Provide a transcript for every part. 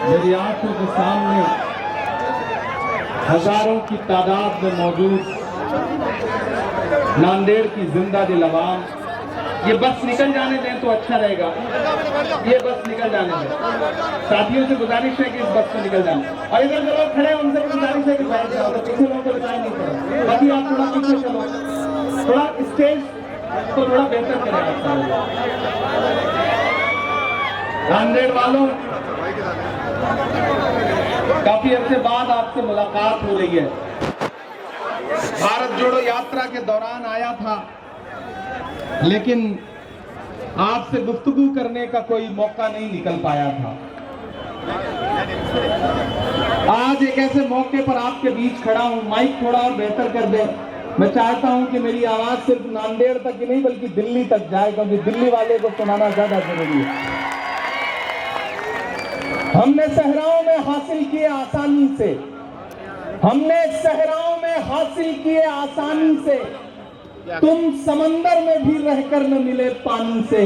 मेरी आंखों के सामने हजारों की तादाद में मौजूद नांदेड़ की जिंदा दिल आवाम, ये बस निकल जाने दें तो अच्छा रहेगा। ये बस निकल जाने दें। साथियों से गुजारिश है कि इस बस से निकल जाए। और इधर जो लोग खड़े हैं उनसे गुजारिश है कि बैठ जाओ, तो पीछे लोगों को बताया नहीं पड़ा। बाकी आप थोड़ा पीछे चलो, थोड़ा स्टेज को थोड़ा बेहतर करें आप सारे। नांदेड़ वालों, काफी अरसे बाद आपसे मुलाकात हो रही है। भारत जोड़ो यात्रा के दौरान आया था, लेकिन आपसे गुफ्तगू करने का कोई मौका नहीं निकल पाया था। आज एक ऐसे मौके पर आपके बीच खड़ा हूं। माइक थोड़ा और बेहतर कर दे। मैं चाहता हूं कि मेरी आवाज सिर्फ नांदेड़ तक ही नहीं बल्कि दिल्ली तक जाए, क्योंकि दिल्ली वाले को सुनाना ज्यादा जरूरी है। हमने सहराओं में हासिल किए आसानी से, हमने सहराओं में हासिल किए आसानी से, तुम समंदर में भी रहकर न मिले पानी से।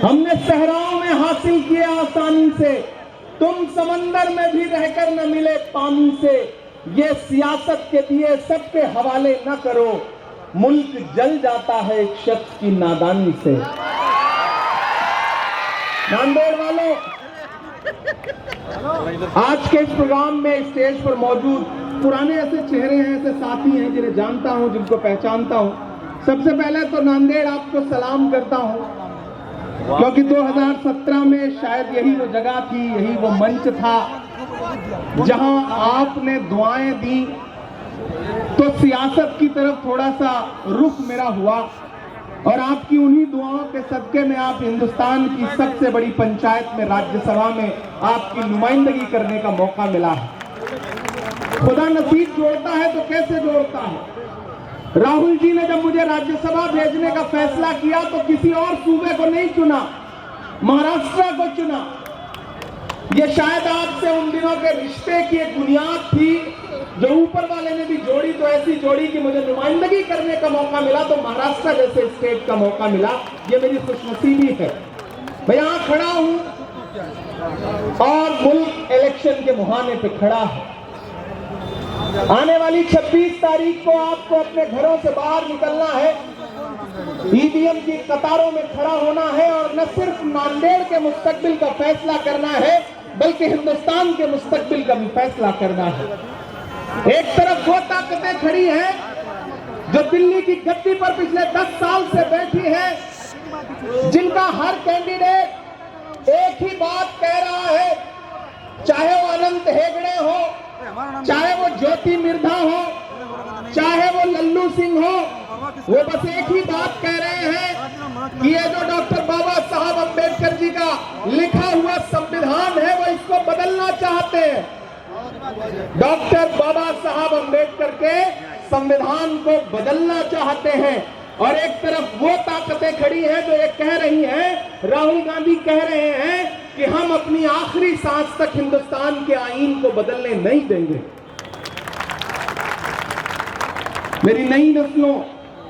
हमने सहराओं में हासिल किए आसानी से, तुम समंदर में भी रहकर न मिले पानी से। ये सियासत के दिए सबके हवाले न करो, मुल्क जल जाता है एक शख्स की नादानी से। नांदेड़ वालों, आज के इस प्रोग्राम में स्टेज पर मौजूद पुराने ऐसे चेहरे हैं, ऐसे साथी हैं जिन्हें जानता हूं, जिनको पहचानता हूं। सबसे पहले तो नांदेड़ आपको सलाम करता हूं, क्योंकि 2017 में शायद यही वो जगह थी, यही वो मंच था जहां आपने दुआएं दी तो सियासत की तरफ थोड़ा सा रुख मेरा हुआ, और आपकी उन्हीं दुआओं के सदके में आप हिंदुस्तान की सबसे बड़ी पंचायत में, राज्यसभा में आपकी नुमाइंदगी करने का मौका मिला है। खुदा नसीब जोड़ता है तो कैसे जोड़ता है। राहुल जी ने जब मुझे राज्यसभा भेजने का फैसला किया तो किसी और सूबे को नहीं चुना, महाराष्ट्र को चुना। यह शायद आपसे उन दिनों के रिश्ते की एक बुनियाद थी जो ऊपर वाले ने भी जोड़ी, तो ऐसी जोड़ी कि मुझे नुमाइंदगी करने का मौका मिला, तो महाराष्ट्र जैसे स्टेट का मौका मिला। ये मेरी खुशनसीबी है। मैं यहां खड़ा हूं और मुल्क इलेक्शन के मुहाने पे खड़ा है। आने वाली 26 तारीख को आपको अपने घरों से बाहर निकलना है, ईवीएम की कतारों में खड़ा होना है, और न सिर्फ नांदेड़ के मुस्तकबिल का फैसला करना है बल्कि हिंदुस्तान के मुस्तकबिल का भी फैसला करना है। एक तरफ वो ताकतें खड़ी हैं जो दिल्ली की गद्दी पर पिछले 10 साल से बैठी हैं, जिनका हर कैंडिडेट एक ही बात कह रहा है, चाहे वो अनंत हेगड़े हो, चाहे वो ज्योति मिर्धा हो, चाहे वो लल्लू सिंह हो, वो बस एक ही बात कह रहे हैं कि ये जो डॉक्टर बाबा साहब अम्बेडकर जी का लिखा हुआ संविधान है वो इसको बदलना चाहते हैं। डॉक्टर बाबा साहब अम्बेडकर के संविधान को बदलना चाहते हैं, और एक तरफ वो ताकतें खड़ी हैं जो ये कह रही हैं, राहुल गांधी कह रहे हैं कि हम अपनी आखिरी सांस तक हिंदुस्तान के आईन को बदलने नहीं देंगे। मेरी नई नस्लों,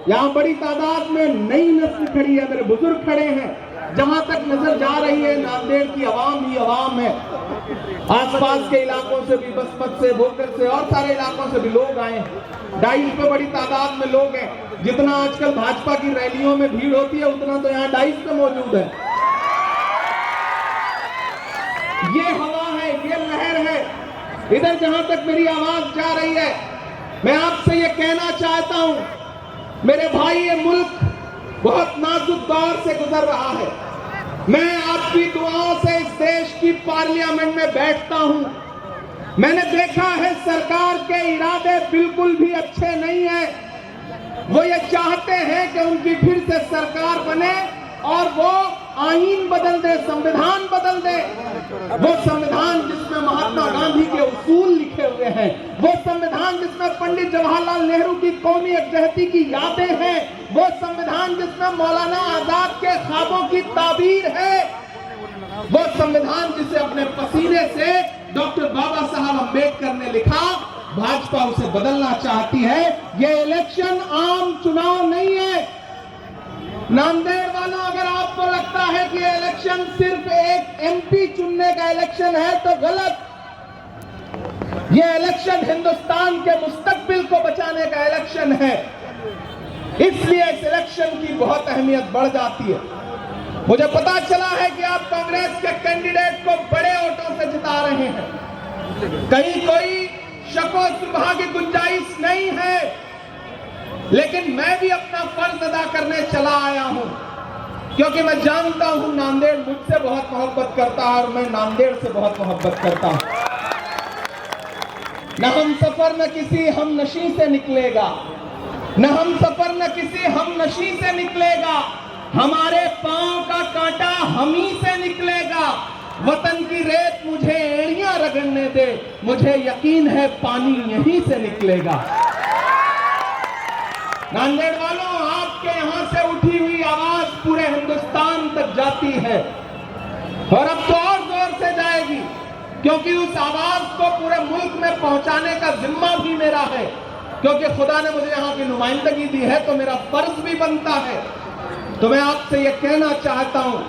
यहां बड़ी तादाद में नई नस्ल खड़ी है, मेरे बुजुर्ग खड़े हैं। जहां तक नजर जा रही है नांदेड़ की आवाम ही आवाम है। आसपास के इलाकों से भी, बसपत से, भोकर से और सारे इलाकों से भी लोग आए हैं। डाइस पे बड़ी तादाद में लोग हैं। जितना आजकल भाजपा की रैलियों में भीड़ होती है उतना तो यहाँ डाइस पे मौजूद है। ये हवा है, ये लहर है। इधर जहां तक मेरी आवाज जा रही है, मैं आपसे ये कहना चाहता हूं, मेरे भाई, ये मुल्क बहुत नाजुक दौर से गुजर रहा है। मैं आपकी दुआओं से इस देश की पार्लियामेंट में बैठता हूं। मैंने देखा है सरकार के इरादे बिल्कुल भी अच्छे नहीं है। वो ये चाहते हैं कि उनकी फिर से सरकार बने और वो आईन बदल दे, संविधान बदल दे। वो संविधान जिसमें महात्मा गांधी के उसूल लिखे हुए हैं, वो संविधान जिसमें पंडित जवाहरलाल नेहरू की कौमी यकजहती की यादें हैं, वो संविधान जिसमें मौलाना आजाद के ख्वाबों की ताबीर है, वो संविधान जिसे अपने पसीने से डॉक्टर बाबा साहब अम्बेडकर ने लिखा, भाजपा उसे बदलना चाहती है। ये इलेक्शन आम चुनाव नहीं है, नांदेड़ वालों, अगर आपको लगता है कि इलेक्शन सिर्फ एक एमपी चुनने का इलेक्शन है तो गलत। यह इलेक्शन हिंदुस्तान के मुस्तकबिल को बचाने का इलेक्शन है, इसलिए इस इलेक्शन की बहुत अहमियत बढ़ जाती है। मुझे पता चला है कि आप कांग्रेस के कैंडिडेट को बड़े वोटों से जिता रहे हैं, कहीं कोई शको शुबहा की गुंजाइश नहीं है, लेकिन मैं भी अपना फर्ज अदा करने चला आया हूं, क्योंकि मैं जानता हूं नांदेड़ मुझसे बहुत मोहब्बत करता है और मैं नांदेड़ से बहुत मोहब्बत करता हूं। न हम सफर न किसी हम नशी से निकलेगा, न हम सफर न किसी हम नशी से निकलेगा, हमारे पांव का कांटा हम ही से निकलेगा। वतन की रेत मुझे एड़ियां रगड़ने दे, मुझे यकीन है पानी यहीं से निकलेगा। नांदेड़ वालों, आपके यहां से उठी हुई आवाज पूरे हिंदुस्तान तक जाती है और अब तो और जोर से जाएगी, क्योंकि उस आवाज को पूरे मुल्क में पहुंचाने का जिम्मा भी मेरा है, क्योंकि खुदा ने मुझे यहां की नुमाइंदगी दी है तो मेरा फर्ज भी बनता है। तो मैं आपसे यह कहना चाहता हूं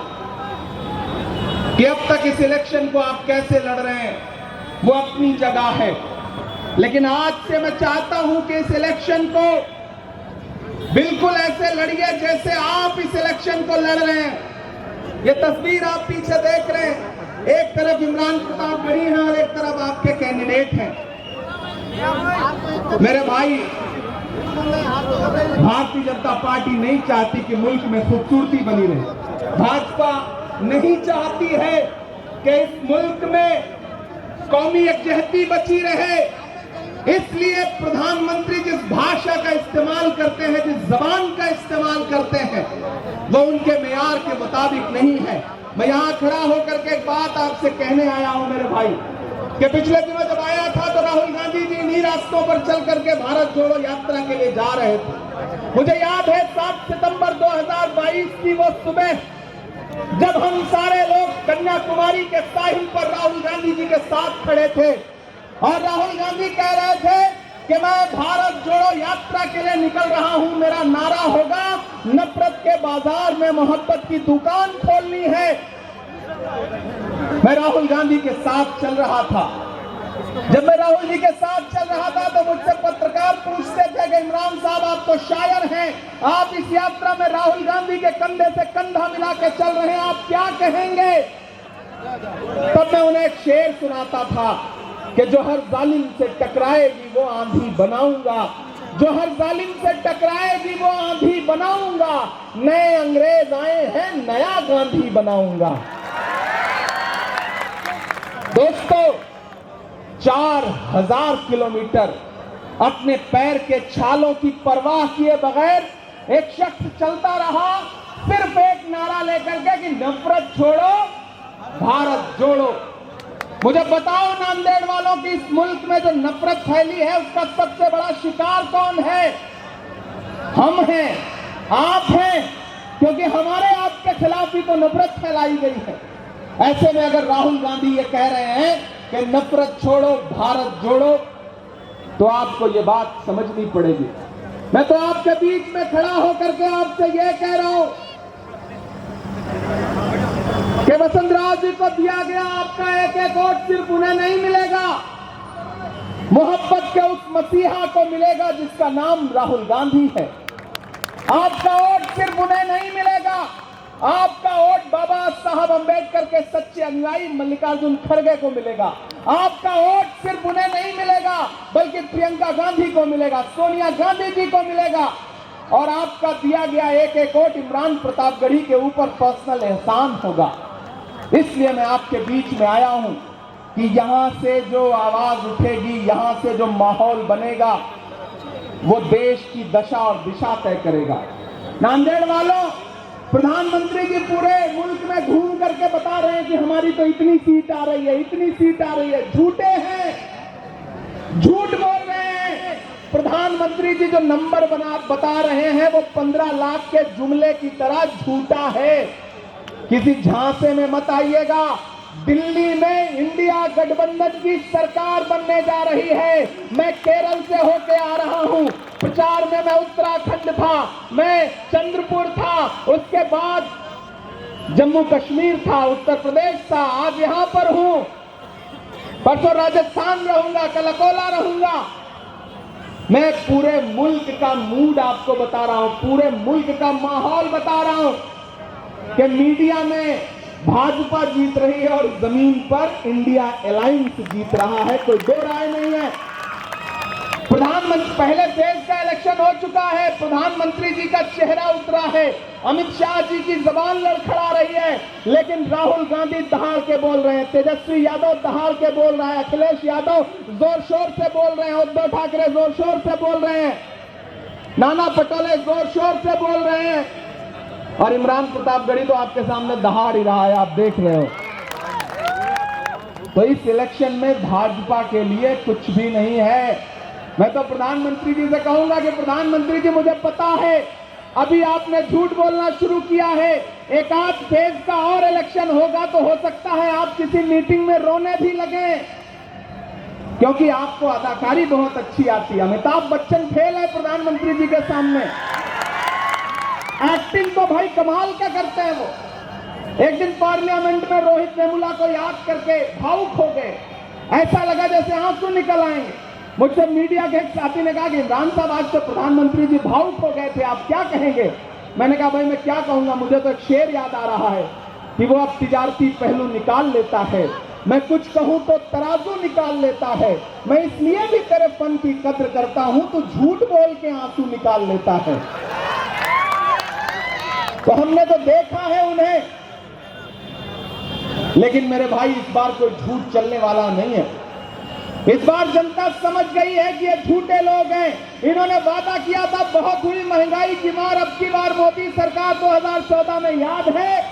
कि अब तक इस इलेक्शन को आप कैसे लड़ रहे हैं वो अपनी जगह है, लेकिन आज से मैं चाहता हूं कि इस इलेक्शन को बिल्कुल ऐसे लड़िए जैसे आप इस इलेक्शन को लड़ रहे हैं। ये तस्वीर आप पीछे देख रहे हैं, एक तरफ इमरान प्रतापगढ़ी हैं और एक तरफ आपके कैंडिडेट हैं। मेरे भाई, भारतीय जनता पार्टी नहीं चाहती कि मुल्क में खूबसूरती बनी रहे। भाजपा नहीं चाहती है कि इस मुल्क में कौमी यकजहती बची रहे, इसलिए प्रधानमंत्री जिस भाषा का इस्तेमाल करते हैं, जिस जबान का इस्तेमाल करते हैं, वो उनके मेयार के मुताबिक नहीं है। मैं यहां खड़ा होकर के एक बात आपसे कहने आया हूं मेरे भाई, कि पिछले दिनों जब आया था तो राहुल गांधी जी इन्हीं रास्तों पर चल करके भारत जोड़ो यात्रा के लिए जा रहे थे। मुझे याद है 7 सितंबर 2022 की वो सुबह, जब हम सारे लोग कन्याकुमारी के साहिल पर राहुल गांधी जी के साथ खड़े थे और राहुल गांधी कह रहे थे कि मैं भारत जोड़ो यात्रा के लिए निकल रहा हूं, मेरा नारा होगा नफरत के बाजार में मोहब्बत की दुकान खोलनी है। मैं राहुल गांधी के साथ चल रहा था। जब मैं राहुल जी के साथ चल रहा था तो मुझसे पत्रकार पूछते थे कि इमरान साहब, आप तो शायर हैं, आप इस यात्रा में राहुल गांधी के कंधे से कंधा मिला के चल रहे हैं, आप क्या कहेंगे? तब मैं उन्हें एक शेर सुनाता था कि जो हर जालिम से टकराएगी वो आंधी बनाऊंगा, जो हर जालिम से टकराएगी वो आंधी बनाऊंगा, नए अंग्रेज आए हैं नया गांधी बनाऊंगा। दोस्तों, 4000 किलोमीटर अपने पैर के छालों की परवाह किए बगैर एक शख्स चलता रहा, सिर्फ एक नारा लेकर के कि नफरत छोड़ो भारत जोड़ो। मुझे बताओ नांदेड़ वालों की इस मुल्क में जो नफरत फैली है उसका सबसे बड़ा शिकार कौन है? हम हैं, आप हैं, क्योंकि हमारे आपके खिलाफ ही तो नफरत फैलाई गई है। ऐसे में अगर राहुल गांधी ये कह रहे हैं कि नफरत छोड़ो भारत जोड़ो, तो आपको ये बात समझनी पड़ेगी। मैं तो आपके बीच में खड़ा होकर के आपसे यह कह रहा हूं कि वसुंधरा जी को दिया गया आपका एक एक वोट सिर्फ उन्हें नहीं मिलेगा, मोहब्बत के उस मसीहा को मिलेगा जिसका नाम राहुल गांधी है। आपका वोट सिर्फ उन्हें नहीं मिलेगा, आपका वोट बाबा साहब अंबेडकर के सच्चे अनुयायी मल्लिकार्जुन खड़गे को मिलेगा। आपका वोट सिर्फ उन्हें नहीं मिलेगा बल्कि प्रियंका गांधी को मिलेगा, सोनिया गांधी जी को मिलेगा। और आपका दिया गया एक एक वोट इमरान प्रतापगढ़ी के ऊपर पर्सनल एहसान होगा। इसलिए मैं आपके बीच में आया हूं कि यहां से जो आवाज उठेगी, यहां से जो माहौल बनेगा, वो देश की दशा और दिशा तय करेगा। नांदेड़ वालों, प्रधानमंत्री जी पूरे मुल्क में घूम करके बता रहे हैं कि हमारी तो इतनी सीट आ रही है, इतनी सीट आ रही है। झूठे हैं, झूठ बोल रहे हैं। प्रधानमंत्री जी जो नंबर बता रहे हैं वो 15 लाख के जुमले की तरह झूठा है। किसी झांसे में मत आइएगा। दिल्ली में इंडिया गठबंधन की सरकार बनने जा रही है। मैं केरल से होके आ रहा हूं, प्रचार में मैं उत्तराखंड था, मैं चंद्रपुर था, उसके बाद जम्मू कश्मीर था, उत्तर प्रदेश था, आज यहां पर हूं, परसों राजस्थान रहूंगा, कल अकोला रहूंगा। मैं पूरे मुल्क का मूड आपको बता रहा हूं, पूरे मुल्क का माहौल बता रहा हूं कि मीडिया में भाजपा जीत रही है और जमीन पर इंडिया अलायंस जीत रहा है, कोई दो राय नहीं है। प्रधानमंत्री, पहले देश का इलेक्शन हो चुका है, प्रधानमंत्री जी का चेहरा उतरा है, अमित शाह जी की जबान लड़खड़ा रही है, लेकिन राहुल गांधी दहाड़ के बोल रहे हैं, तेजस्वी यादव दहाड़ के बोल रहा है, अखिलेश यादव जोर शोर से बोल रहे हैं, उद्धव ठाकरे जोर शोर से बोल रहे हैं, नाना पटोले जोर शोर से बोल रहे हैं, और इमरान प्रतापगढ़ी तो आपके सामने दहाड़ ही रहा है, आप देख रहे हो। तो इस इलेक्शन में भाजपा के लिए कुछ भी नहीं है। मैं तो प्रधानमंत्री जी से कहूंगा कि प्रधानमंत्री जी, मुझे पता है अभी आपने झूठ बोलना शुरू किया है, एक आध फेज का और इलेक्शन होगा तो हो सकता है आप किसी मीटिंग में रोने भी लगे, क्योंकि आपको अदाकारी बहुत अच्छी आती है। अमिताभ बच्चन फेल है प्रधानमंत्री जी के सामने, एक्टिंग तो भाई कमाल का करते हैं वो। एक दिन पार्लियामेंट में रोहित वेमुला को याद करके भावुक हो गए, ऐसा लगा जैसे आंसू निकल आएंगे। मुझसे मीडिया के एक साथी ने कहा कि इमरान साहब, आज तो प्रधानमंत्री जी भावुक हो गए थे, आप क्या कहेंगे? मैंने कहा भाई मैं क्या कहूंगा, मुझे तो एक शेर याद आ रहा है कि वो अब तिजारती पहलू निकाल लेता है, मैं कुछ कहूं तो तराजू निकाल लेता है, मैं इसलिए भी तेरे फन की कद्र करता हूं, तो झूठ बोल के आंसू निकाल लेता है। तो हमने तो देखा है उन्हें, लेकिन मेरे भाई इस बार कोई झूठ चलने वाला नहीं है। इस बार जनता समझ गई है कि ये झूठे लोग हैं। इन्होंने वादा किया था बहुत हुई महंगाई की मार, अब की बार मोदी सरकार 2014 में याद है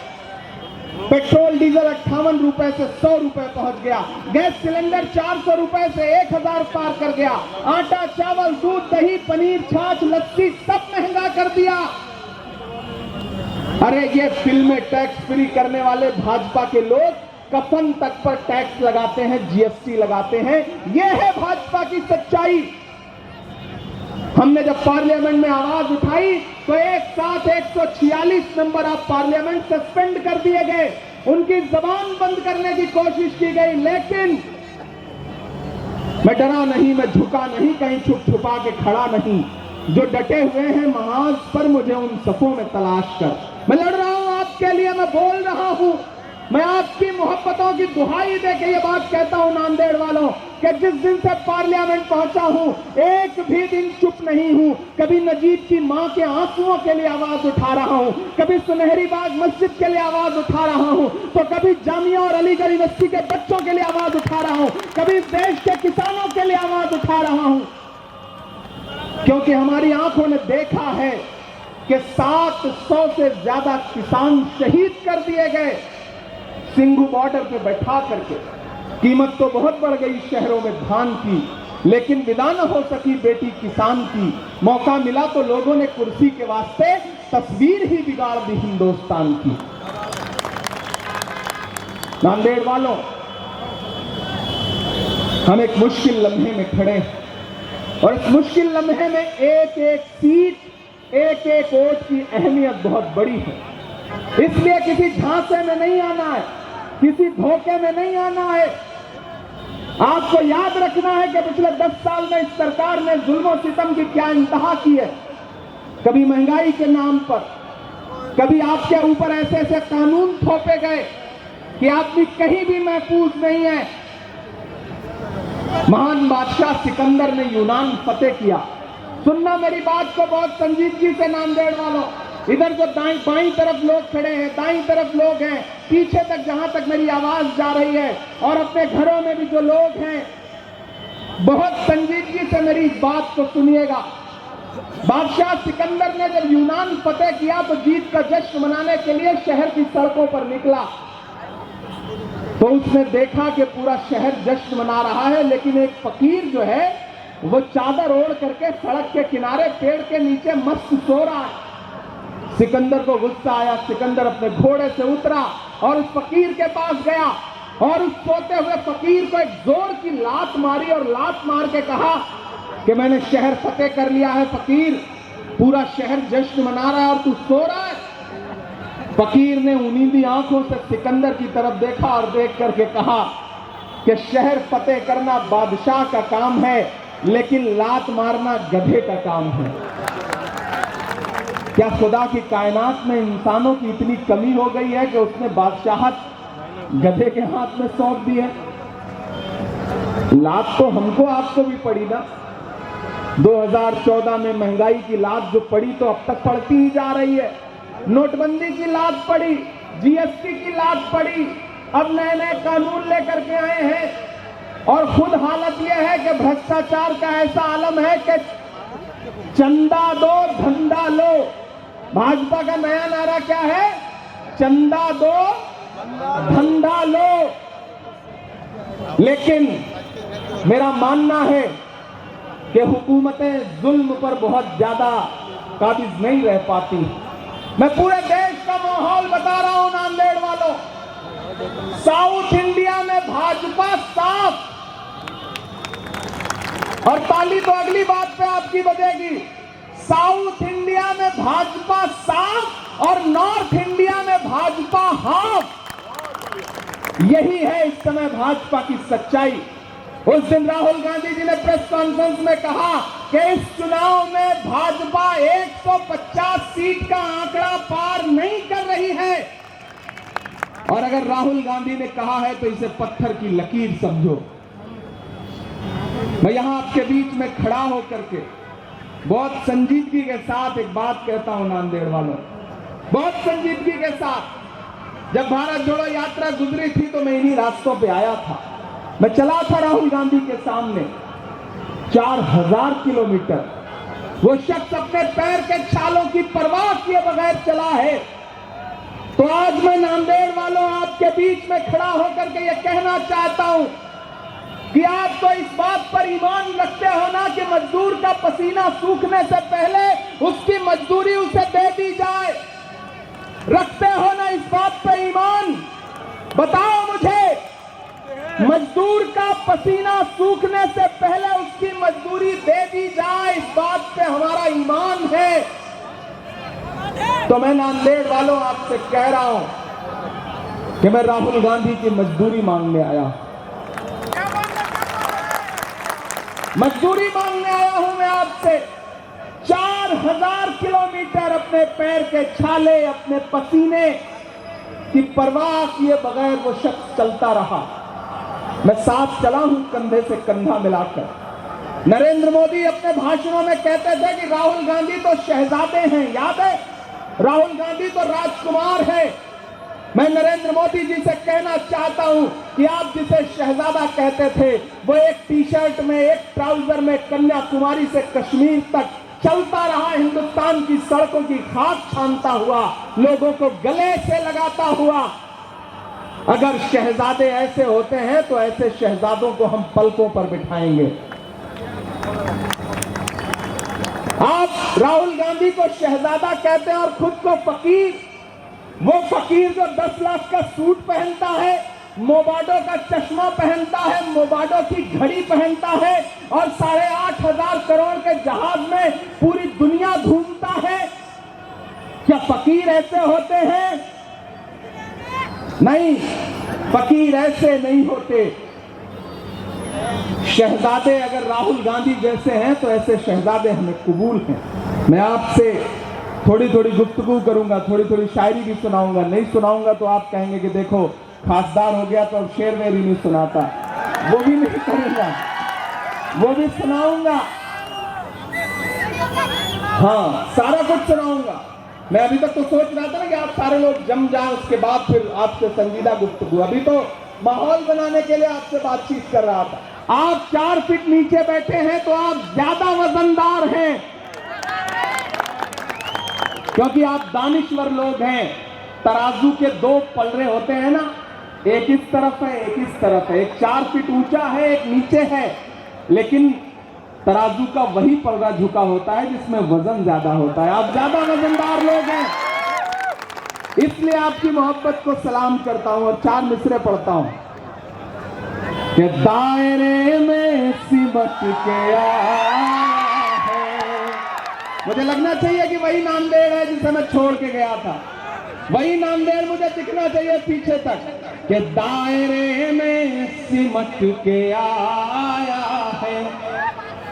पेट्रोल डीजल 58 रुपए से 100 रुपए पहुंच गया, गैस सिलेंडर 400 रुपए से 1000 पार कर गया, आटा चावल दूध दही पनीर छाछ लस्सी सब महंगा कर दिया। अरे ये फिल्में टैक्स फ्री करने वाले भाजपा के लोग कफन तक पर टैक्स लगाते हैं, जीएसटी लगाते हैं, ये है भाजपा की सच्चाई। हमने जब पार्लियामेंट में आवाज उठाई तो एक साथ 146 मेंबर ऑफ पार्लियामेंट सस्पेंड कर दिए गए, उनकी जबान बंद करने की कोशिश की गई, लेकिन मैं डरा नहीं, मैं झुका नहीं, कहीं छुप छुपा के खड़ा नहीं। जो डटे हुए हैं महाज पर, मुझे उन सफों में तलाश कर। मैं लड़ रहा हूं आपके लिए, मैं बोल रहा हूं, मैं आपकी मोहब्बतों की दुहाई देके ये बात कहता हूं नांदेड़ वालों कि जिस दिन से पार्लियामेंट पहुंचा हूं, एक भी दिन चुप नहीं हूं। कभी नजीब की मां के आंसुओं के लिए आवाज उठा रहा हूं, कभी सुनहरी बाग मस्जिद के लिए आवाज उठा रहा हूं, तो कभी जामिया और अलीगढ़ यूनिवर्सिटी के बच्चों के लिए आवाज उठा रहा हूं, कभी देश के किसानों के लिए आवाज उठा रहा हूं, क्योंकि हमारी आंखों ने देखा है कि 700 से ज्यादा किसान शहीद कर दिए गए सिंघू बॉर्डर पे बैठा करके। कीमत तो बहुत बढ़ गई शहरों में धान की, लेकिन विदा न हो सकी बेटी किसान की। मौका मिला तो लोगों ने कुर्सी के वास्ते तस्वीर ही बिगाड़ दी हिंदुस्तान की। नांदेड़ वालों, हम एक मुश्किल लम्हे में खड़े हैं, और इस मुश्किल लम्हे में एक एक सीट, एक एक वोट की अहमियत बहुत बड़ी है। इसलिए किसी झांसे में नहीं आना है, किसी धोखे में नहीं आना है। आपको याद रखना है कि पिछले 10 साल में इस सरकार ने जुल्म सितम की क्या इंतहा की है। कभी महंगाई के नाम पर, कभी आपके ऊपर ऐसे ऐसे कानून थोपे गए कि आदमी कहीं भी महफूज नहीं है। महान बादशाह सिकंदर ने यूनान फतेह किया। सुनना मेरी बात को बहुत संजीदगी से नांदेड़ वालों। इधर जो बाईं तरफ लोग खड़े हैं, दाईं तरफ लोग हैं, पीछे तक जहां तक मेरी आवाज जा रही है, और अपने घरों में भी जो लोग हैं, बहुत संजीदगी से मेरी इस बात को सुनिएगा। बादशाह सिकंदर ने जब यूनान फतेह किया तो जीत का जश्न मनाने के लिए शहर की सड़कों पर निकला, तो उसने देखा कि पूरा शहर जश्न मना रहा है, लेकिन एक फकीर जो है वो चादर ओढ़ करके सड़क के किनारे पेड़ के नीचे मस्त सो रहा है। सिकंदर को गुस्सा आया। सिकंदर अपने घोड़े से उतरा और उस फकीर के पास गया और उस सोते हुए फकीर को एक जोर की लात मारी और लात मार के कहा कि मैंने शहर फतेह कर लिया है फकीर, पूरा शहर जश्न मना रहा है और तू सो रहा है। फकीर ने उम्मीदी आंखों से सिकंदर की तरफ देखा और देख करके कहा कि शहर फतेह करना बादशाह का काम है, लेकिन लात मारना गधे का काम है। क्या खुदा की कायनात में इंसानों की इतनी कमी हो गई है कि उसने बादशाहत गधे के हाथ में सौंप दी है? लात तो हमको आपको भी पड़ी ना। 2014 में महंगाई की लात जो पड़ी तो अब तक पड़ती ही जा रही है। नोटबंदी की लात पड़ी, जीएसटी की लात पड़ी, अब नए नए कानून लेकर के आए हैं और खुद हालत यह है कि भ्रष्टाचार का ऐसा आलम है कि चंदा दो धंधा लो। भाजपा का नया नारा क्या है? चंदा दो धंधा लो। लेकिन मेरा मानना है कि हुकूमतें जुल्म पर बहुत ज्यादा काबिज नहीं रह पाती। मैं पूरे देश का माहौल बता रहा हूं नांदेड़ वालों। साउथ इंडिया में भाजपा साफ, और ताली तो अगली बात पे आपकी बजेगी। साउथ इंडिया में भाजपा साफ और नॉर्थ इंडिया में भाजपा हाफ। यही है इस समय भाजपा की सच्चाई। उस दिन राहुल गांधी जी ने प्रेस कॉन्फ्रेंस में कहा कि इस चुनाव में भाजपा 150 सीट का आंकड़ा पार नहीं कर रही है, और अगर राहुल गांधी ने कहा है तो इसे पत्थर की लकीर समझो। मैं यहां आपके बीच में खड़ा होकर के बहुत संजीदगी के साथ एक बात कहता हूं नांदेड़ वालों, बहुत संजीदगी के साथ। जब भारत जोड़ो यात्रा गुजरी थी तो मैं इन्हीं रास्तों पे आया था। मैं चला था राहुल गांधी के सामने 4000 किलोमीटर। वो शख्स अपने पैर के छालों की परवाह किए बगैर चला है। तो आज मैं नांदेड़ वालों आपके बीच में खड़ा होकर के ये कहना चाहता हूं कि आप तो इस बात पर ईमान रखते हो ना कि मजदूर का पसीना सूखने से पहले उसकी मजदूरी उसे दे दी जाए। रखते हो ना इस बात पर ईमान? बताओ मुझे, मजदूर का पसीना सूखने से पहले उसकी मजदूरी दे दी जाए, इस बात पे हमारा ईमान है। तो मैं नांदेड़ वालों आपसे कह रहा हूं कि मैं राहुल गांधी की मजदूरी मांगने आया, मजदूरी मांगने आया हूं मैं आपसे। 4000 किलोमीटर अपने पैर के छाले, अपने पसीने की परवाह किए बगैर वो शख्स चलता रहा। मैं साथ चला हूं कंधे से कंधा मिलाकर। नरेंद्र मोदी अपने भाषणों में कहते थे कि राहुल गांधी तो शहजादे हैं, याद है? राहुल गांधी तो राजकुमार है। मैं नरेंद्र मोदी जी से कहना चाहता हूं कि आप जिसे शहजादा कहते थे वो एक टी शर्ट में, एक ट्राउजर में कन्याकुमारी से कश्मीर तक चलता रहा, हिंदुस्तान की सड़कों की खाक छानता हुआ, लोगों को गले से लगाता हुआ। अगर शहजादे ऐसे होते हैं तो ऐसे शहजादों को हम पलकों पर बिठाएंगे। आप राहुल गांधी को शहजादा कहते हैं और खुद को फकीर। वो फकीर जो 10 लाख का सूट पहनता है, मोबाडो का चश्मा पहनता है, मोबाडो की घड़ी पहनता है और 8,500 करोड़ के जहाज में पूरी दुनिया घूमता है। क्या फकीर ऐसे होते हैं? नहीं, फकीर ऐसे नहीं होते। शहजादे अगर राहुल गांधी जैसे हैं तो ऐसे शहजादे हमें कबूल हैं। मैं आपसे थोड़ी थोड़ी गुफ्तगू करूंगा, थोड़ी थोड़ी शायरी भी सुनाऊंगा। नहीं सुनाऊंगा तो आप कहेंगे कि देखो खासदार हो गया तो अब शेर वेरी नहीं सुनाता। वो भी नहीं करूंगा, वो भी सुनाऊंगा। हाँ, सारा कुछ सुनाऊंगा। मैं अभी तक तो सोच रहा था ना कि आप सारे लोग जम जाएं, उसके बाद फिर आपसे संजीदा गुफ्तगू। अभी तो माहौल बनाने के लिए आपसे बातचीत कर रहा था। आप 4 फीट नीचे बैठे हैं तो आप ज्यादा वजनदार हैं, क्योंकि आप दानिश्वर लोग हैं। तराजू के 2 पलड़े होते हैं ना, एक इस तरफ है, एक इस तरफ है। एक 4 फीट ऊंचा है, एक नीचे है, लेकिन तराजू का वही पलड़ा झुका होता है जिसमें वजन ज्यादा होता है। आप ज्यादा वजनदार लोग हैं, इसलिए आपकी मोहब्बत को सलाम करता हूं और 4 मिसरे पढ़ता हूं। के दायरे में सिमट के आया है। मुझे लगना चाहिए कि वही नांदेड़ है जिसे मैं छोड़ के गया था, वही नांदेड़ मुझे दिखना चाहिए पीछे तक, कि दायरे में सिमट के आया है,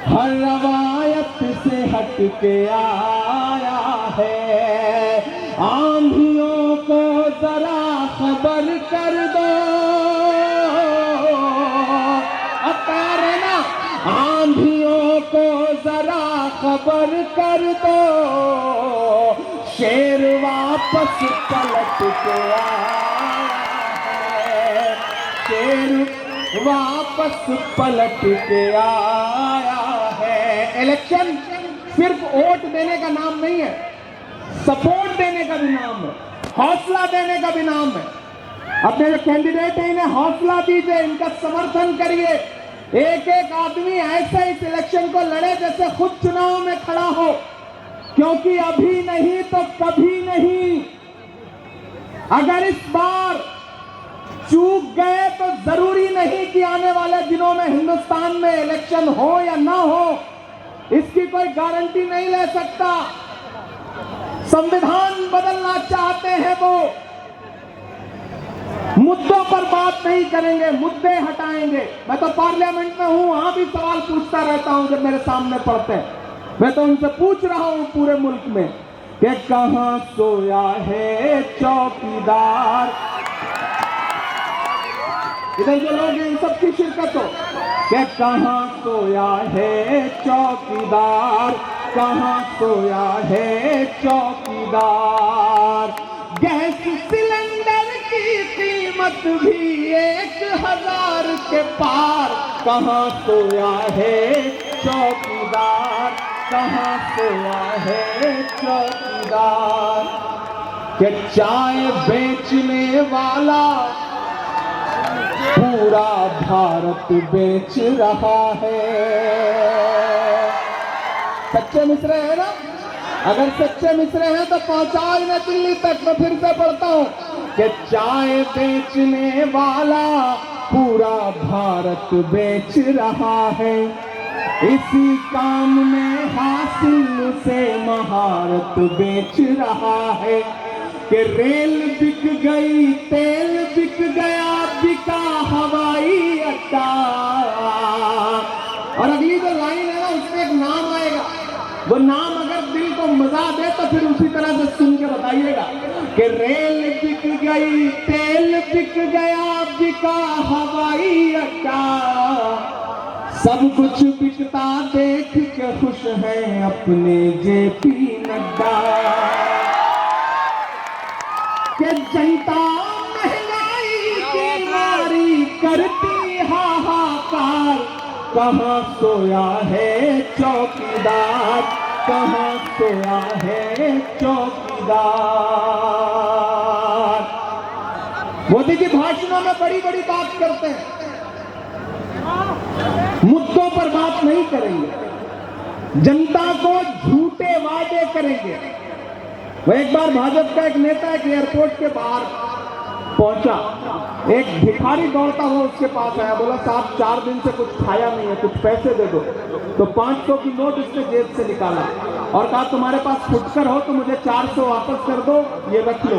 हर रवायत से हट के आया है। आंधियों को जरा खबर कर दो, ना आंधियों को जरा खबर कर दो, शेर वापस पलट के आया है, शेर वापस पलट के आया है। इलेक्शन सिर्फ वोट देने का नाम नहीं है, सपोर्ट देने का भी नाम है, हौसला देने का भी नाम है। अपने जो कैंडिडेट हैं इन्हें हौसला दीजिए, इनका समर्थन करिए। एक एक आदमी ऐसे इस इलेक्शन को लड़े जैसे खुद चुनाव में खड़ा हो, क्योंकि अभी नहीं तो कभी नहीं। अगर इस बार चूक गए तो जरूरी नहीं कि आने वाले दिनों में हिंदुस्तान में इलेक्शन हो या ना हो, इसकी कोई गारंटी नहीं ले सकता। संविधान बदलना चाहते हैं वो, मुद्दों पर बात नहीं करेंगे, मुद्दे हटाएंगे। मैं तो पार्लियामेंट में हूं, वहां भी सवाल पूछता रहता हूं जब मेरे सामने पड़ते हैं। मैं तो उनसे पूछ रहा हूं पूरे मुल्क में कि कहां सोया है चौकीदार। इधर जो लोग हैं इन सबकी शिरकत हो कि कहां सोया है चौकीदार, कहां सोया है चौकीदार। गैस सिलेंडर की कीमत भी 1000 के पार, कहां सोया है चौकीदार, कहां सोया है चौकीदार। कि चाय बेचने वाला पूरा भारत बेच रहा है। सच्चे मिसरे हैं ना? अगर सच्चे मिसरे हैं तो पहुंचाओ इन्हें दिल्ली तक। मैं फिर से पढ़ता हूं कि चाय बेचने वाला पूरा भारत बेच रहा है, इसी काम में हासिल से महारत बेच रहा है। कि रेल बिक गई, तेल बिक गया, बिका हवाई अड्डा। और अगली जो लाइन है ना उसमें एक नाम आएगा, वो नाम अगर दिल को मजा दे तो फिर उसी तरह से सुन के बताइएगा कि रेल बिक गई, तेल बिक गया, बिका हवाई अड्डा। सब कुछ बिकता देख के खुश हैं अपने जेपी नड्डा। कि जनता महंगाई की मारी करती हाहाकार, कहां सोया है चौकीदार, कहां सोया है चौकीदार। मोदी जी भाषणों में बड़ी बड़ी बात करते हैं, मुद्दों पर बात नहीं करेंगे, जनता को झूठे वादे करेंगे। वो एक बार भाजपा का एक नेता एक एयरपोर्ट के बाहर पहुंचा, एक भिखारी दौड़ता हुआ उसके पास आया, बोला साहब 4 दिन से कुछ खाया नहीं है, कुछ पैसे दे दो। तो 500 की नोट उसने जेब से निकाला और कहा तुम्हारे पास फुटकर हो तो मुझे 400 वापस कर दो, ये रख लो।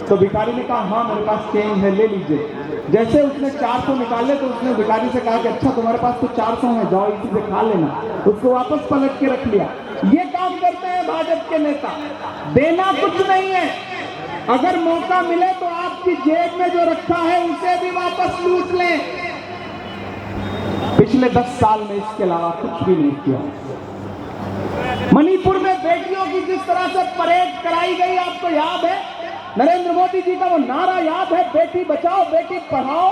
तो भिखारी ने कहा हाँ मेरे पास चेंज है, ले लीजिए। जैसे उसने 400 निकाले तो उसने भिखारी से कहा कि अच्छा तुम्हारे पास तो 400 है, जाओ इसी से खा लेना। उसको वापस पलट के रख लिया। ये काम करते हैं भाजपा के नेता, देना कुछ नहीं है, अगर मौका मिले तो आपकी जेब में जो रखा है उसे भी वापस लूट लें। पिछले 10 साल में इसके अलावा कुछ भी नहीं किया। मणिपुर में बेटियों की जिस तरह से परेड कराई गई आपको याद है, नरेंद्र मोदी जी का वो नारा याद है, बेटी बचाओ बेटी पढ़ाओ।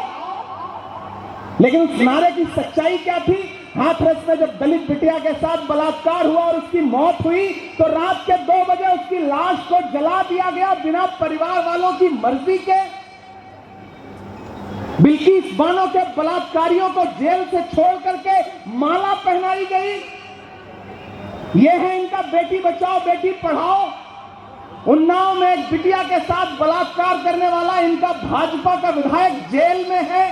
लेकिन उस नारे की सच्चाई क्या थी? हाथरस में जब दलित बिटिया के साथ बलात्कार हुआ और उसकी मौत हुई तो रात के 2 बजे उसकी लाश को जला दिया गया बिना परिवार वालों की मर्जी के। बिल्किस बानो के बलात्कारियों को जेल से छोड़ करके माला पहनाई गई। यह है इनका बेटी बचाओ बेटी पढ़ाओ। उन्नाव में एक बिटिया के साथ बलात्कार करने वाला इनका भाजपा का विधायक जेल में है।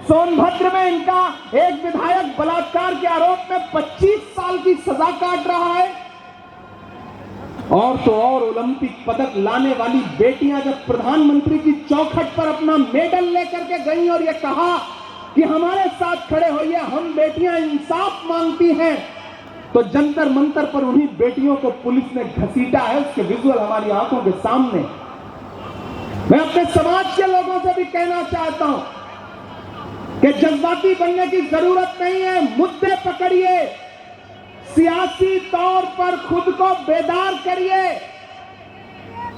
सोनभद्र में इनका एक विधायक बलात्कार के आरोप में 25 साल की सजा काट रहा है। और तो और ओलंपिक पदक लाने वाली बेटियां जब प्रधानमंत्री की चौखट पर अपना मेडल लेकर के गई और ये कहा कि हमारे साथ खड़े होइए, हम बेटियां इंसाफ मांगती हैं, तो जंतर मंतर पर उन्हीं बेटियों को पुलिस ने घसीटा है। उसके विजुअल हमारी आंखों के सामने। मैं अपने समाज के लोगों से भी कहना चाहता हूं कि जज्बाती बनने की जरूरत नहीं है, मुद्दे पकड़िए, सियासी तौर पर खुद को बेदार करिए।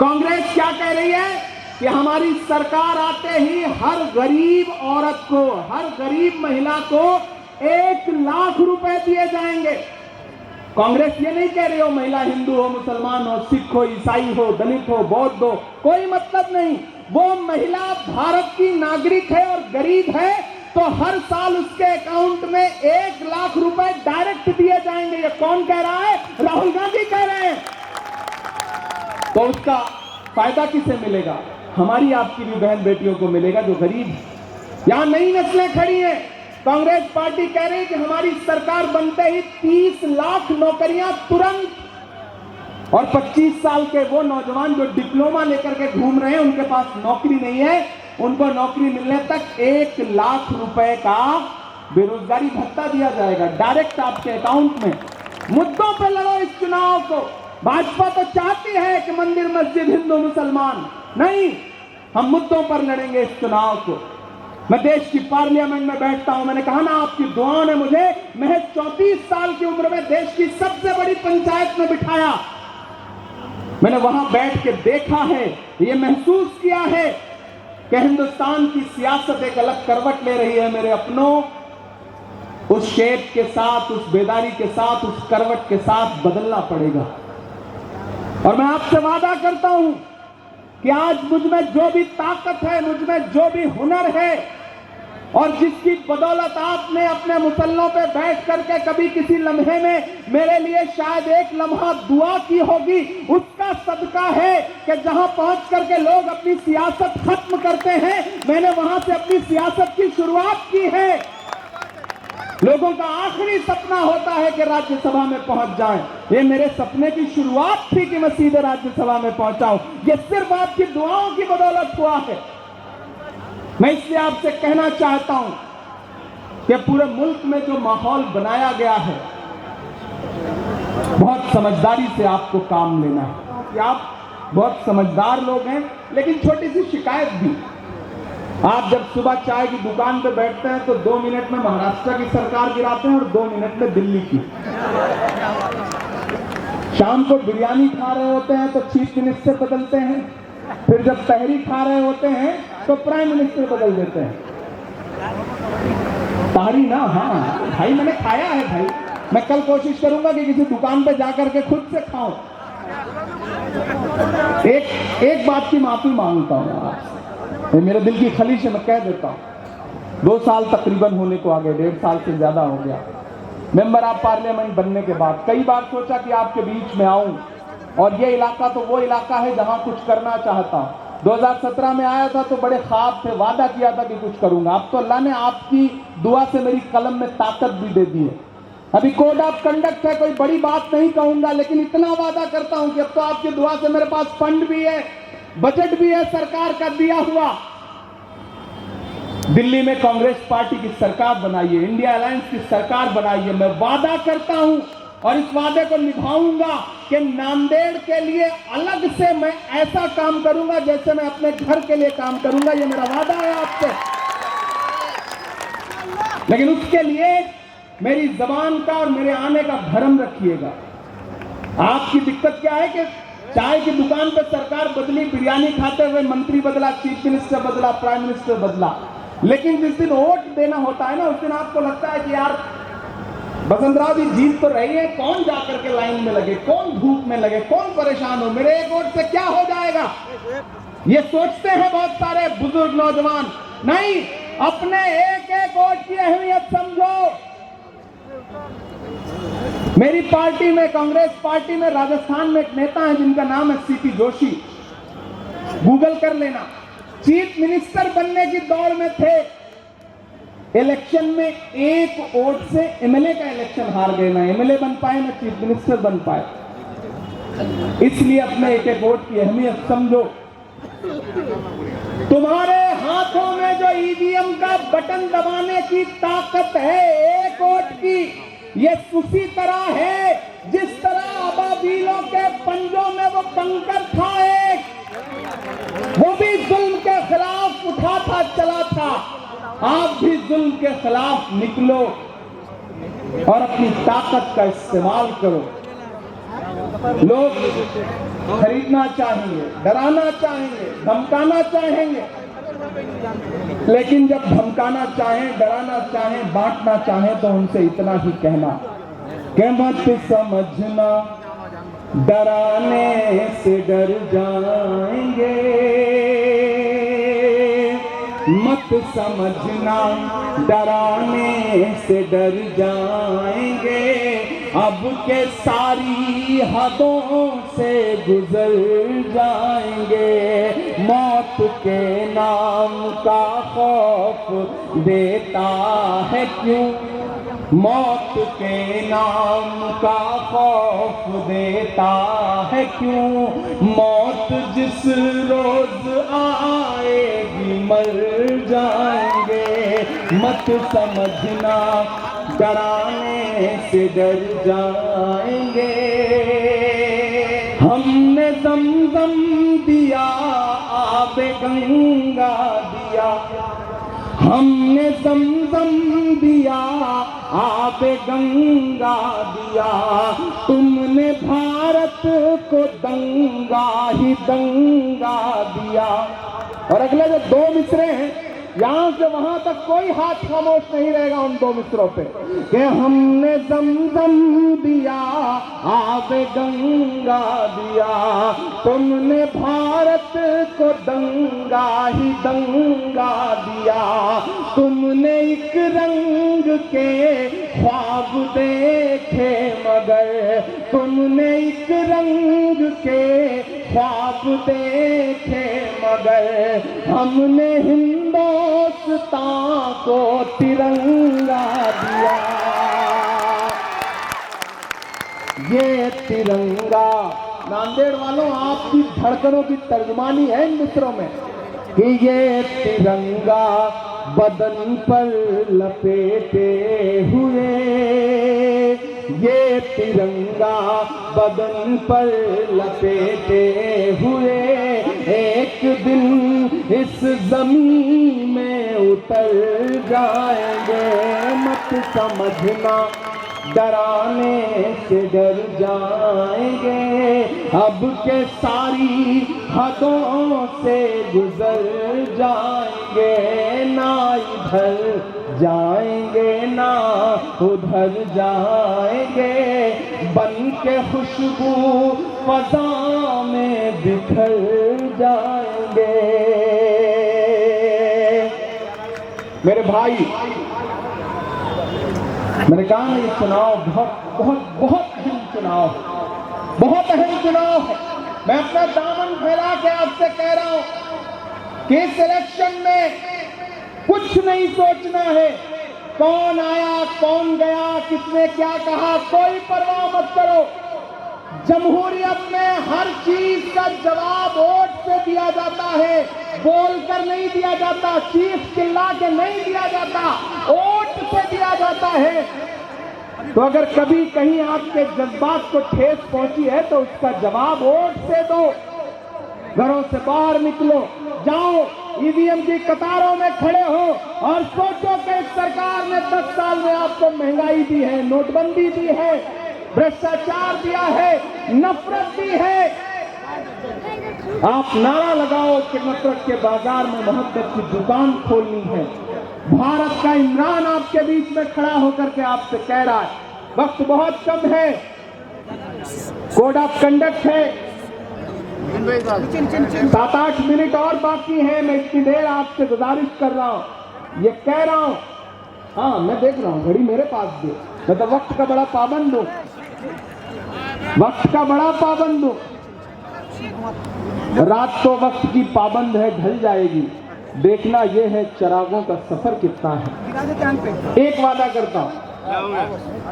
कांग्रेस क्या कह रही है कि हमारी सरकार आते ही हर गरीब औरत को, हर गरीब महिला को 1 लाख रुपए दिए जाएंगे। कांग्रेस ये नहीं कह रही हो महिला हिंदू हो, मुसलमान हो, सिख हो, ईसाई हो, दलित हो, बौद्ध हो, कोई मतलब नहीं। वो महिला भारत की नागरिक है और गरीब है, तो हर साल उसके अकाउंट में 1 लाख रुपए डायरेक्ट दिए जाएंगे। ये कौन कह रहा है? राहुल गांधी कह रहे हैं। तो उसका फायदा किसे मिलेगा? हमारी आपकी भी बहन बेटियों को मिलेगा जो गरीब है। यहां नई नस्लें खड़ी हैं। कांग्रेस पार्टी कह रही है कि हमारी सरकार बनते ही 30 लाख नौकरियां तुरंत, और 25 साल के वो नौजवान जो डिप्लोमा लेकर के घूम रहे हैं, उनके पास नौकरी नहीं है, उनको नौकरी मिलने तक 1 लाख रुपए का बेरोजगारी भत्ता दिया जाएगा डायरेक्ट आपके अकाउंट में। मुद्दों पे लड़ो इस चुनाव को। भाजपा तो चाहती है कि मंदिर मस्जिद हिंदू मुसलमान, नहीं, हम मुद्दों पर लड़ेंगे इस चुनाव को। मैं देश की पार्लियामेंट में बैठता हूं, मैंने कहा ना, आपकी दुआओं ने मुझे महज 34 साल की उम्र में देश की सबसे बड़ी पंचायत में बिठाया। मैंने वहां बैठ के देखा है, ये महसूस किया है कि हिंदुस्तान की सियासत एक अलग करवट ले रही है। मेरे अपनों, उस शेप के साथ, उस बेदारी के साथ, उस करवट के साथ बदलना पड़ेगा। और मैं आपसे वादा करता हूं कि आज मुझ में जो भी ताकत है, मुझ में जो भी हुनर है, और जिसकी बदौलत आपने अपने मुसल्लों पे बैठ करके कभी किसी लम्हे में मेरे लिए शायद एक लम्हा दुआ की होगी, उसका सदका है कि जहां पहुंच करके लोग अपनी सियासत खत्म करते हैं, मैंने वहां से अपनी सियासत की शुरुआत की है। लोगों का आखिरी सपना होता है कि राज्यसभा में पहुंच जाएं। ये मेरे सपने की शुरुआत थी कि मैं सीधे राज्यसभा में पहुंचाऊं। ये सिर्फ आपकी दुआओं की बदौलत हुआ है। मैं इसलिए आपसे कहना चाहता हूं कि पूरे मुल्क में जो माहौल बनाया गया है, बहुत समझदारी से आपको काम लेना है। कि आप बहुत समझदार लोग हैं, लेकिन छोटी सी शिकायत भी, आप जब सुबह चाय की दुकान पे बैठते हैं तो 2 मिनट में महाराष्ट्र की सरकार गिराते हैं और 2 मिनट में दिल्ली की। शाम को बिरयानी खा रहे होते हैं तो चीफ मिनिस्टर बदलते हैं, फिर जब तहरी खा रहे होते हैं तो प्राइम मिनिस्टर बदल देते हैं। तहरी ना, हाँ भाई, मैंने खाया है भाई। मैं कल कोशिश करूंगा कि किसी दुकान पे जाकर के खुद से खाऊं। एक बात की माफी मांगता हूं आपसे, मेरे दिल की खलीश है, मैं कह देता हूं। 2 साल तकरीबन होने को आ गए, 1.5 साल से ज्यादा हो गया मेंबर ऑफ पार्लियामेंट बनने के बाद। कई बार सोचा कि आपके बीच में आऊं, और ये इलाका तो वो इलाका है जहां कुछ करना चाहता हूं। 2017 में आया था तो बड़े ख्वाब थे, वादा किया था कि कुछ करूंगा। अब तो अल्लाह ने आपकी दुआ से मेरी कलम में ताकत भी दे दी है। अभी कोड ऑफ कंडक्ट है, कोई बड़ी बात नहीं कहूंगा, लेकिन इतना वादा करता हूं कि अब तो आपकी दुआ से मेरे पास फंड भी है, बजट भी है सरकार का दिया हुआ। दिल्ली में कांग्रेस पार्टी की सरकार बनाइए, इंडिया अलायंस की सरकार बनाइए। मैं वादा करता हूं और इस वादे को निभाऊंगा कि नांदेड़ के लिए अलग से मैं ऐसा काम करूंगा जैसे मैं अपने घर के लिए काम करूंगा। ये मेरा वादा है आपसे। लेकिन उसके लिए मेरी जबान का और मेरे आने का भरम रखिएगा। आपकी दिक्कत क्या है कि चाय की दुकान पर सरकार बदली, बिरयानी खाते हुए मंत्री बदला, चीफ मिनिस्टर बदला, प्राइम मिनिस्टर बदला, लेकिन जिस दिन वोट देना होता है ना, उस दिन आपको लगता है कि यार बसंत राव जी जीत तो रही है, कौन जाकर के लाइन में लगे, कौन धूप में लगे, कौन परेशान हो, मेरे एक वोट से क्या हो जाएगा। ये सोचते हैं बहुत सारे बुजुर्ग नौजवान। नहीं, अपने एक एक वोट की अहमियत समझो। मेरी पार्टी में, कांग्रेस पार्टी में, राजस्थान में एक नेता है जिनका नाम है सीपी जोशी, गूगल कर लेना। चीफ मिनिस्टर बनने की दौड़ में थे, इलेक्शन में एक वोट से एमएलए का इलेक्शन हार गए, ना एमएलए बन पाए ना चीफ मिनिस्टर बन पाए। इसलिए अपने एक एक वोट की अहमियत समझो। तुम्हारे हाथों में जो ईवीएम का बटन दबाने की ताकत है एक वोट की, ये उसी तरह है जिस तरह अबाबीलों के पंजों में वो कंकर था एक, वो भी जुल्म के खिलाफ उठा था, चला था। आप भी जुल्म के खिलाफ निकलो और अपनी ताकत का इस्तेमाल करो। लोग खरीदना चाहेंगे, डराना चाहेंगे, धमकाना चाहेंगे, लेकिन जब धमकाना चाहें, डराना चाहें, बांटना चाहें तो उनसे इतना ही कहना कि मत समझना डराने से डर जाएंगे, मत समझना डराने से डर जाएंगे, अब के सारी हदों से गुजर जाएंगे, मौत के नाम का खौफ देता है क्यों, मौत के नाम का खौफ देता है क्यों, मौत जिस रोज आएगी मर जाएंगे, मत समझना डराने से डर जाएंगे। हमने ज़मज़म दिया, आबे गंगा दिया, हमने ज़मज़म दिया, आबे गंगा दिया, तुमने भारत को दंगा ही दंगा दिया। और अगले जो दो मिसरे हैं, यहां से वहां तक कोई हाथ खामोश नहीं रहेगा उन दो मिसरों पे कि हमने ज़मज़म दिया, आबे गंगा दिया, तुमने भारत को दंगा ही दंगा दिया, तुमने एक रंग के ख्वाब देखे मगर, तुमने एक रंग के ख्वाब देखे मगर, हमने हिंदुस्तान को तिरंगा दिया। ये तिरंगा नांदेड़ वालों आपकी धड़कनों की तर्जुमानी है इन मित्रों में कि ये तिरंगा बदन पर लपेटे हुए, ये तिरंगा बदन पर लपेटे हुए, एक दिन इस जमीन में उतर जाएंगे, मत समझना डराने से डर जाएंगे, अब के सारी हदों से गुजर जाएंगे, ना इधर जाएंगे ना उधर जाएंगे, बन के खुशबू फज़ा में बिखर जाएंगे। मेरे भाई, मैंने कहा ना ये चुनाव बहुत अहम चुनाव है, बहुत अहम चुनाव है। मैं अपना दामन फैला के आपसे कह रहा हूं कि इस इलेक्शन में कुछ नहीं सोचना है, कौन आया कौन गया, किसने क्या कहा, कोई परवाह मत करो। जमहूरियत में हर चीज का जवाब वोट से दिया जाता है, बोलकर नहीं दिया जाता, चीख चिल्ला के नहीं दिया जाता, वोट से दिया जाता है। तो अगर कभी कहीं आपके जज्बात को ठेस पहुंची है तो उसका जवाब वोट से दो। घरों से बाहर निकलो, जाओ ईवीएम की कतारों में खड़े हो और सोचो कि इस सरकार ने 10 साल में आपको महंगाई दी है, नोटबंदी दी है, भ्रष्टाचार दिया है, नफरत दी है। आप नारा लगाओ कि नफरत के बाजार में मोहब्बत की दुकान खोलनी है। भारत का इमरान आपके बीच में खड़ा होकर के आपसे कह रहा है वक्त बहुत कम है, कोड ऑफ कंडक्ट है, 7-8 मिनट और बाकी है। मैं इतनी देर आपसे गुजारिश कर रहा हूं, ये कह रहा हूं। हाँ, मैं देख रहा हूं, घड़ी मेरे पास भी, मैं तो वक्त का बड़ा पाबंद हूं, वक्त का बड़ा पाबंद हूं। रात तो वक्त की पाबंद है, ढल जाएगी, देखना ये है चिरागों का सफर कितना है। एक वादा करता हूं,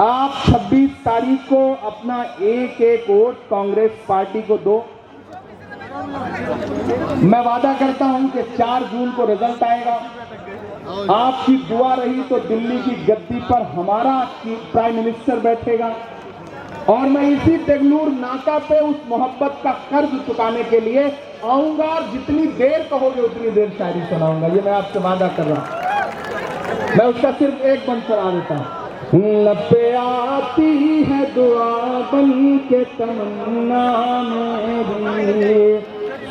आप 26 तारीख को अपना एक एक वोट कांग्रेस पार्टी को दो। मैं वादा करता हूं कि 4 जून को रिजल्ट आएगा। आपकी दुआ रही तो दिल्ली की गद्दी पर हमारा प्राइम मिनिस्टर बैठेगा और मैं इसी टेगलूर नाका पे उस मोहब्बत का कर्ज चुकाने के लिए आऊंगा और जितनी देर कहोगे उतनी देर शायरी सुनाऊंगा। ये मैं आपसे वादा कर रहा हूं। मैं उसका सिर्फ एक बंद सुना देता हूं। लब पे आती है दुआ बन के तमन्ना मेरी,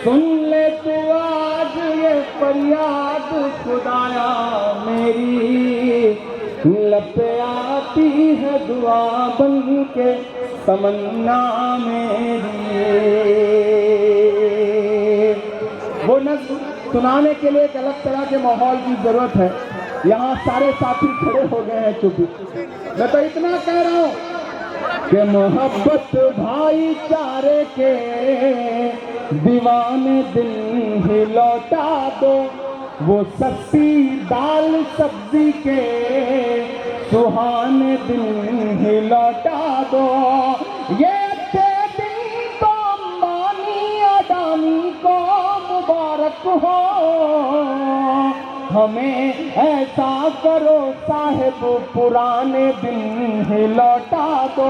सुन ले तू आज ये फरियाद खुदाया मेरी। लब पे आती है दुआ बन के तमन्ना मेरी। वो नज़्म सुनाने के लिए एक अलग तरह के माहौल की जरूरत है। यहाँ सारे साथी खड़े हो गए हैं चुपी। मैं तो इतना कह रहा हूं कि मोहब्बत भाईचारे के दीवाने दिल ही लौटा दो, वो सस्ती दाल सब्जी के सुहाने दिल ही लौटा दो। ये अच्छे दिन तो अंबानी अडानी को मुबारक हो, हमें ऐसा करो साहिब पुराने दिन ही लौटा दो,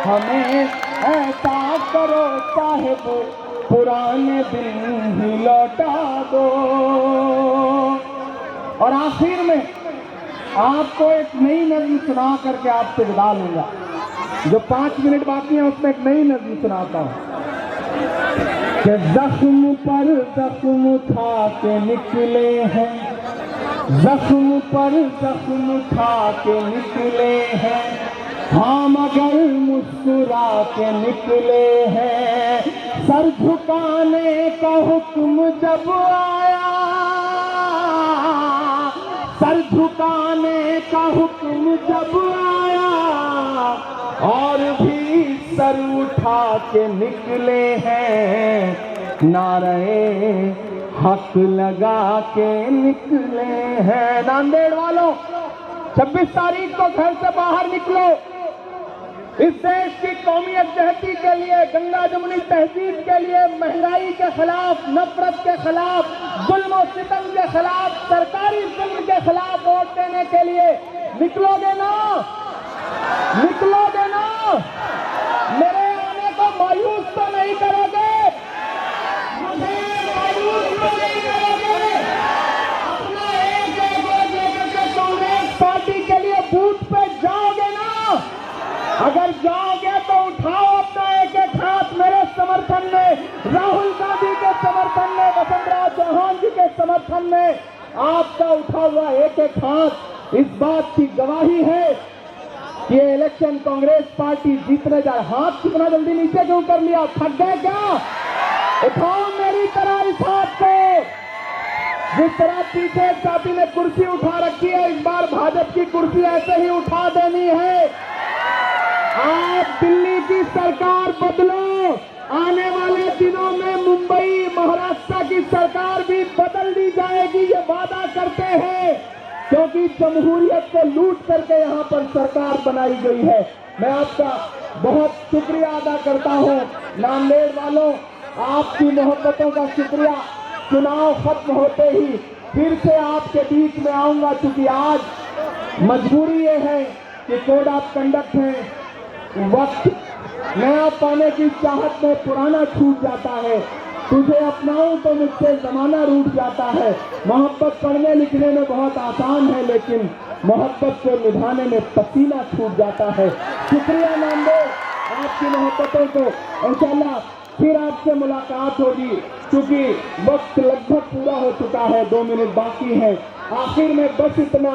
हमें ऐसा करो साहिब पुराने दिन ही लौटा दो। और आखिर में आपको एक नई नज़्म सुना करके आपसे विदा लूंगा। जो 5 मिनट बाकी हैं उसमें एक नई नज़्म सुनाता हूं कि जख्म पर जख्म खा के निकले हैं, जख्म पर जख्म खा के निकले हैं, हम अगर मुस्कुरा के निकले हैं। सर झुकाने का हुक्म जब आया, सर झुकाने का हुक्म जब आया, और भी सर उठा के निकले हैं, नारे हक लगा के निकले हैं। नांदेड़ वालों, 26 तारीख को घर से बाहर निकलो। इस देश की कौमी यकजहती के लिए, गंगा जमुनी तहजीब के लिए, महंगाई के खिलाफ, नफरत के खिलाफ, जुल्म और सितम के खिलाफ, सरकारी जुल्म के खिलाफ वोट देने के लिए निकलोगे ना? निकलोगे ना? मेरे आने को मायूस तो नहीं करोगे? मुझे मायूस तो नहीं करोगे? अपना एक वोट लेकर के कांग्रेस पार्टी के लिए बूथ पे जाओगे ना? अगर जाओगे तो उठाओ अपना एक एक हाथ मेरे समर्थन में, राहुल गांधी के समर्थन में, वसुंधरा चौहान जी के समर्थन में। आपका उठा हुआ एक एक हाथ इस बात की गवाही है कि ये इलेक्शन कांग्रेस पार्टी जीतने जा रही। हाथ कितना जल्दी नीचे क्यों कर लिया? थक गए क्या? उठाओ मेरी तरह इस हाथ को। जिस तरह पीछे साथी ने कुर्सी उठा रखी है, इस बार भाजपा की कुर्सी ऐसे ही उठा देनी है। आप दिल्ली की सरकार बदलो। आने वाले दिनों में मुंबई, महाराष्ट्र की सरकार भी बदल दी जाएगी, ये वादा करते हैं, क्योंकि जमहूरियत को लूट करके यहाँ पर सरकार बनाई गई है। मैं आपका बहुत शुक्रिया अदा करता हूँ। नांदेड़ वालों, आपकी मोहब्बतों का शुक्रिया। चुनाव खत्म होते ही फिर से आपके बीच में आऊंगा, क्योंकि आज मजबूरी ये है कि कोड ऑफ कंडक्ट है। वक्त नया पाने की चाहत में पुराना छूट जाता है। तुझे अपनाऊं तो मुझसे जमाना रूठ जाता है। मोहब्बत पढ़ने लिखने में बहुत आसान है, लेकिन मोहब्बत को निभाने में पसीना छूट जाता है। शुक्रिया नांदेड़, आपकी मोहब्बतों को। इंशाल्लाह फिर आपसे मुलाकात होगी, क्योंकि वक्त लगभग पूरा हो चुका है, 2 मिनट बाकी हैं। आखिर में बस इतना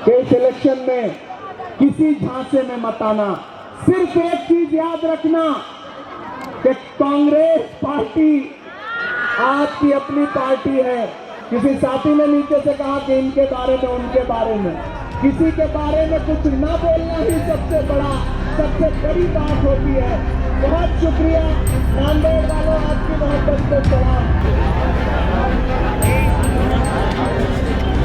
कि इस इलेक्शन में किसी झांसे में मत आना। सिर्फ एक चीज याद रखना कि कांग्रेस पार्टी आपकी अपनी पार्टी है। किसी साथी ने नीचे से कहा कि इनके बारे में, उनके बारे में, किसी के बारे में कुछ ना बोलना ही सबसे बड़ी बात होती है। बहुत शुक्रिया नांदेड़ वालों, आपकी मोहब्बत को सलाम। हैं।